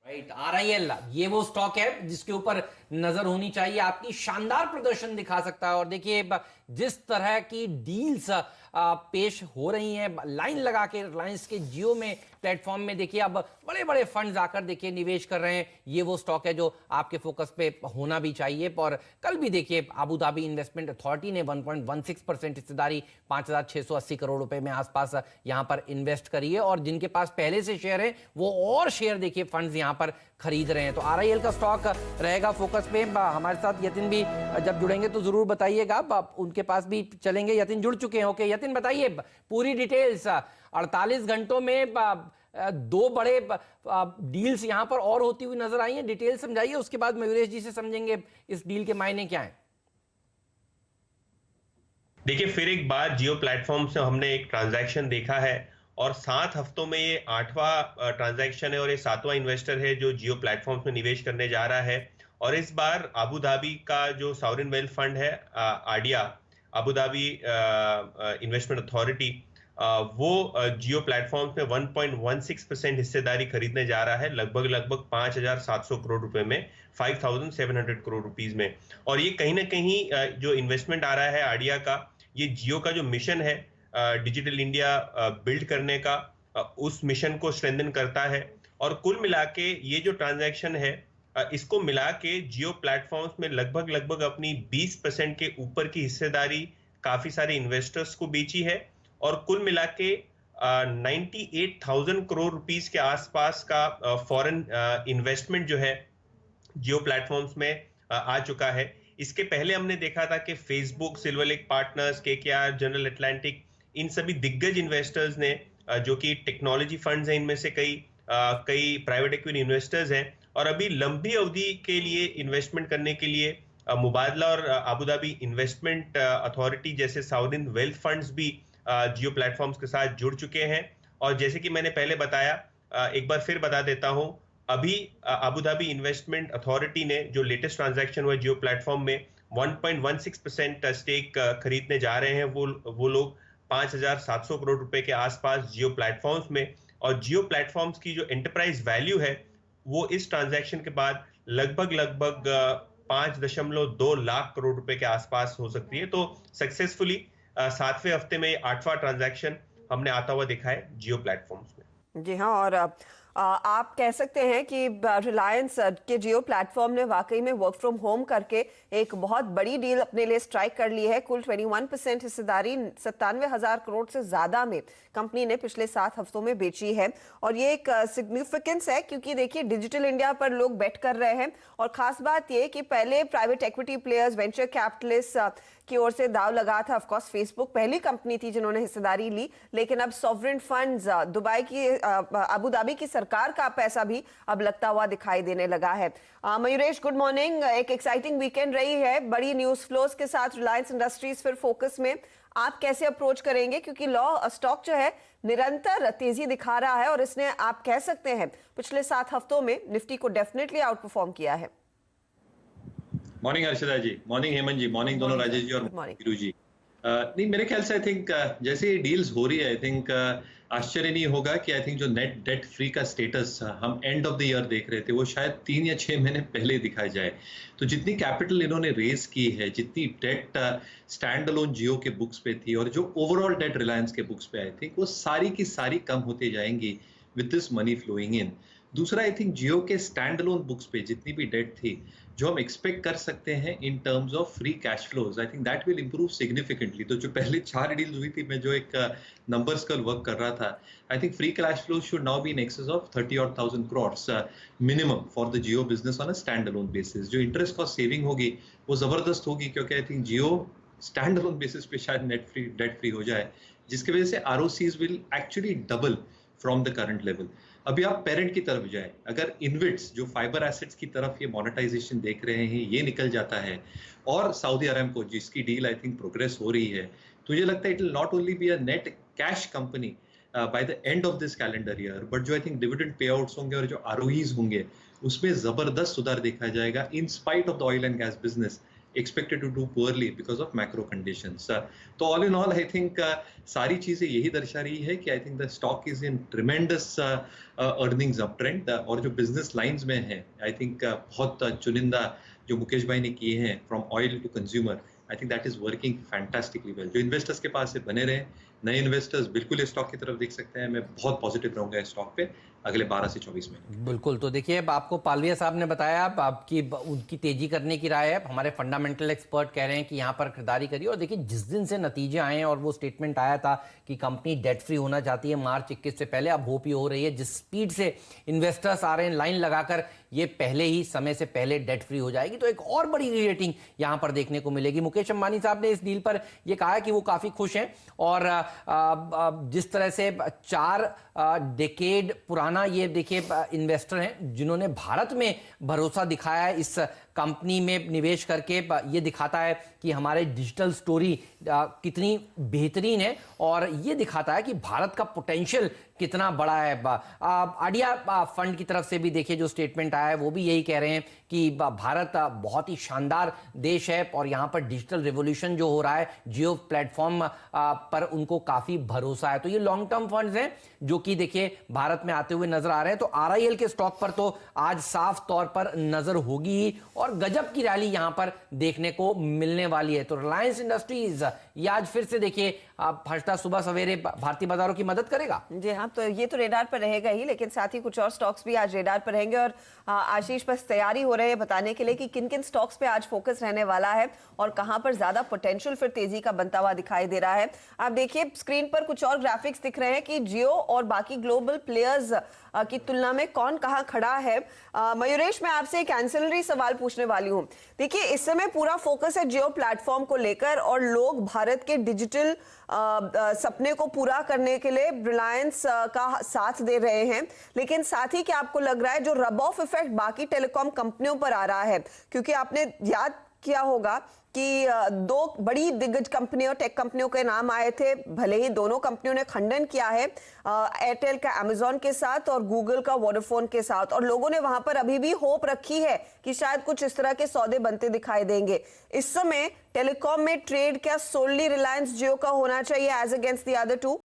Right, RIL ये वो stock है जिसके ऊपर नजर होनी चाहिए आपकी। शानदार प्रदर्शन दिखा सकता है। और देखिए जिस तरह की डील्स पेश हो रही हैं लाइन लगा के रिलायंस के जियो में प्लेटफॉर्म में, देखिए अब बड़े बड़े फंड्स आकर देखिए निवेश कर रहे हैं। ये वो स्टॉक है जो आपके फोकस पे होना भी चाहिए। और कल भी देखिए अबू धाबी इन्वेस्टमेंट अथॉरिटी ने 1.16% हिस्सेदारी 5,680 करोड़ रुपए में आसपास यहां पर इन्वेस्ट करी है। और जिनके पास पहले से शेयर है वो और शेयर देखिए फंड्स यहां पर खरीद रहे हैं। तो आरआईएल का स्टॉक रहेगा फोकस पे। हमारे साथ यतिन भी जब जुड़ेंगे तो जरूर बताइएगा, उनके पास भी चलेंगे। यतिन जुड़ चुके हैं। ओके यतिन, बताइए पूरी डिटेल्स। 48 घंटों में दो बड़े डील्स यहां पर और होती हुई नजर आई हैं। डिटेल समझाइए, उसके बाद मयूरेश जी से समझेंगे इस डील के मायने क्या है। देखिए, फिर एक बार जियो प्लेटफॉर्म से हमने एक ट्रांजैक्शन देखा है और 7 हफ्तों में ये 8वां ट्रांजैक्शन है और ये 7वां इन्वेस्टर है जो जियो प्लेटफॉर्म में निवेश करने जा रहा है। और इस बार अबू धाबी का जो सॉवरेन वेल्थ फंड है idea, Abu Dhabi investment authority, वो जियो प्लेटफॉर्म में 1.16% हिस्सेदारी खरीदने जा रहा है, लगभग 5,700 करोड़ रुपए में, 5,700 करोड़ रुपीस में। और ये कहीं ना कहीं जो इन्वेस्टमेंट आ रहा है आडिया का, ये जियो का जो मिशन है डिजिटल इंडिया बिल्ड करने का, उस मिशन को स्ट्रेंथन करता है। और कुल मिला के ये जो ट्रांजैक्शन है इसको मिला के जियो प्लेटफॉर्म्स में लगभग अपनी 20% के ऊपर की हिस्सेदारी काफी सारे इन्वेस्टर्स को बेची है। और कुल मिला के 98,000 करोड़ रुपीस के आसपास का फॉरेन इन्वेस्टमेंट जो है जियो प्लेटफॉर्म्स में आ चुका है। इसके पहले हमने देखा था कि Facebook, Silver Lake Partners, KKR, General Atlantic, इन सभी दिग्गज इन्वेस्टर्स ने जो कि टेक्नोलॉजी फंड्स हैं, इनमें से कई प्राइवेट इक्विटी इन्वेस्टर्स हैं, और अभी लंबी अवधि के लिए इन्वेस्टमेंट करने के लिए मुबादला और अबू धाबी इन्वेस्टमेंट अथॉरिटी जैसे सॉवरेन वेल्थ फंड्स भी जियो प्लेटफॉर्म्स के साथ जुड़ चुके हैं। और जैसे कि मैंने पहले बताया, एक बार फिर बता देता हूं, अभी अबू धाबी इन्वेस्टमेंट अथॉरिटी ने जो लेटेस्ट ट्रांजैक्शन हुआ जियो प्लेटफॉर्म में 1.16% स्टेक खरीदने जा रहे हैं वो लोग 5,700 करोड़ रुपए के आसपास जियो प्लेटफॉर्म्स में। और जियो प्लेटफॉर्म्स की जो एंटरप्राइज वैल्यू है वो इस ट्रांजैक्शन के बाद लगभग 5.2 लाख करोड़ रुपए के आसपास हो सकती है। तो सक्सेसफुली 7वें हफ्ते में 8वां ट्रांजैक्शन हमने आता हुआ देखा है जियो प्लेटफॉर्म्स में। जी हाँ, और आप कह सकते हैं कि रिलायंस के जियो प्लेटफॉर्म ने वाकई में वर्क फ्रॉम होम करके एक बहुत बड़ी डील अपने लिए स्ट्राइक कर ली है। कुल 21% हिस्सेदारी 97,000 करोड़ से ज्यादा में कंपनी ने पिछले 7 हफ्तों में बेची है। और ये एक सिग्निफिकेंस है क्योंकि देखिए डिजिटल इंडिया पर लोग बेट कर रहे हैं। और खास बात ये कि पहले private equity players, venture capitalist की ओर से दाव लगा था। ऑफकोर्स फेसबुक पहली कंपनी थी जिन्होंने हिस्सेदारी ली, लेकिन अब सॉवरेन फंड्स, दुबई की, अबू धाबी की सरकार का पैसा भी अब लगता हुआ दिखाई देने लगा है। Mayuresh, good morning. एक एक्साइटिंग वीकेंड रही है, बड़ी न्यूज फ्लोज के साथ रिलायंस इंडस्ट्रीज फिर फोकस में। आप कैसे अप्रोच करेंगे, क्योंकि स्टॉक जो है निरंतर तेजी दिखा रहा है और इसने, आप कह सकते हैं, पिछले 7 हफ्तों में निफ्टी को डेफिनेटली आउट परफॉर्म किया है। मॉर्निंग हर्षदा जी, मॉर्निंग हेमंत जी, मॉर्निंग दोनों राजेश जी और वीरू जी। नहीं, मेरे ख्याल से आई थिंक जैसे ये डील्स हो रही है, आई थिंक आश्चर्य नहीं होगा कि आई थिंक जो नेट डेट फ्री का स्टेटस हम एंड ऑफ द ईयर देख रहे थे वो शायद 3 या 6 महीने पहले दिखाया जाए। तो जितनी कैपिटल इन्होंने रेज की है, जितनी डेट स्टैंड अलोन जियो के बुक्स पे थी और जो ओवरऑल डेट रिलायंस के बुक्स पे आई थिंक वो सारी की सारी कम होते जाएंगी with this money flowing in. दूसरा, आई थिंक जियो के स्टैंड अलोन बुक्स पे जितनी भी डेट थी, जो हम एक्सपेक्ट कर सकते हैं in terms of free cash flows, I think that will improve significantly. तो जो पहले 4 डील्स हुई थी, मैं जो एक नंबर्स कल वर्क कर रहा था, I think free cash flows should now be in excess of 30,000 crore minimum for the Jio business on a stand alone basis. जो इंटरेस्ट कॉस्ट सेविंग होगी वो जबरदस्त होगी, क्योंकि I think Jio stand alone basis पे शायद डेट फ्री हो जाए, जिसकी वजह से ROCs will actually double from the current level. अभी आप पेरेंट की तरफ जाए, अगर इनविट्स जो फाइबर एसेट्स की तरफ ये मोनेटाइजेशन देख रहे हैं ये निकल जाता है, और सऊदी अरामको जिसकी डील आई थिंक प्रोग्रेस हो रही है, तो मुझे लगता है it will not only be a net cash company by the end of this calendar year, but जो I think dividend pay outs होंगे और जो ROEs होंगे उसमें जबरदस्त सुधार देखा जाएगा in spite of the oil and gas business expected to do poorly because of macro conditions. तो all in all, I think सारी चीजें यही दर्शा रही है कि I think the stock is in tremendous earnings uptrend और जो business lines में है, I think बहुत चुनिंदा जो मुकेश भाई ने किए हैं from oil to consumer, I think that is working fantastically well. जो investors के पास से बने रहे, नए इन्वेस्टर्स बिल्कुल इस स्टॉक की तरफ देख सकते हैं। मैं बहुत पॉजिटिव रहूंगा इस स्टॉक पे अगले 12 से 24 महीने। बिल्कुल, तो देखिए अब आपको पालविया साहब ने बताया, आपकी उनकी तेजी करने की राय है। हमारे फंडामेंटल एक्सपर्ट कह रहे हैं कि यहाँ पर खरीदारी करिए। और देखिए जिस दिन से नतीजे आए हैं और वो स्टेटमेंट आया था कि कंपनी डेट फ्री होना चाहती है मार्च 21 से पहले, अब होप ये हो रही है जिस स्पीड से इन्वेस्टर्स आ रहे हैं लाइन लगाकर, ये पहले ही समय से पहले डेट फ्री हो जाएगी, तो एक और बड़ी रेटिंग यहाँ पर देखने को मिलेगी। मुकेश अंबानी साहब ने इस डील पर ये कहा है कि वो काफ़ी खुश हैं और जिस तरह से 4 डेकेड पुराना ये देखिए इन्वेस्टर हैं जिन्होंने भारत में भरोसा दिखाया है इस कंपनी में निवेश करके, ये दिखाता है कि हमारे डिजिटल स्टोरी कितनी बेहतरीन है और ये दिखाता है कि भारत का पोटेंशियल कितना बड़ा है। आडिया फंड की तरफ से भी देखिए जो स्टेटमेंट आया है वो भी यही कह रहे हैं कि भारत बहुत ही शानदार देश है और यहाँ पर डिजिटल रिवॉल्यूशन जो हो रहा है जियो प्लेटफॉर्म पर उनको काफ़ी भरोसा है। तो ये लॉन्ग टर्म फंड्स हैं जो कि देखिए भारत में आते हुए नजर आ रहे हैं। तो आरआईएल के स्टॉक पर तो आज साफ तौर पर नजर होगी ही और गजब की रैली यहां पर देखने को मिलने वाली है। तो रिलायंस इंडस्ट्रीज ये आज फिर से देखिए फर्स्ट सुबह सवेरे भारतीय बाजारों की मदद करेगा। जी हाँ, तो ये तो रेडार पर रहेगा ही, लेकिन साथ ही कुछ और स्टॉक्स भी आज रेडार पर रहेंगे। और आशीष बस तैयारी हो रही है बताने के लिए कि किन किन स्टॉक्स पे आज फोकस रहने वाला है और कहां पर ज्यादा पोटेंशियल फिर तेजी का बनता हुआ दिखाई दे रहा है। आप देखिए स्क्रीन पर कुछ और ग्राफिक्स दिख रहे हैं कि जियो और बाकी ग्लोबल प्लेयर्स की तुलना में कौन कहां खड़ा है। मयूरेश, मैं आपसे एक एंसिलरी सवाल पूछने वाली हूं। देखिए इस समय पूरा फोकस है जियो प्लेटफॉर्म को लेकर और लोग भारत के डिजिटल सपने को पूरा करने के लिए रिलायंस का साथ दे रहे हैं, लेकिन साथ ही क्या आपको लग रहा है जो रब ऑफ इफेक्ट बाकी टेलीकॉम कंपनियों पर आ रहा है, क्योंकि आपने याद किया होगा कि 2 बड़ी दिग्गज कंपनियों टेक कंपनियों के नाम आए थे, भले ही दोनों कंपनियों ने खंडन किया है, एयरटेल का अमेजॉन के साथ और गूगल का वोडाफोन के साथ, और लोगों ने वहां पर अभी भी होप रखी है कि शायद कुछ इस तरह के सौदे बनते दिखाई देंगे। इस समय टेलीकॉम में ट्रेड क्या सोनली रिलायंस जियो का होना चाहिए एज अगेंस्ट द अदर 2?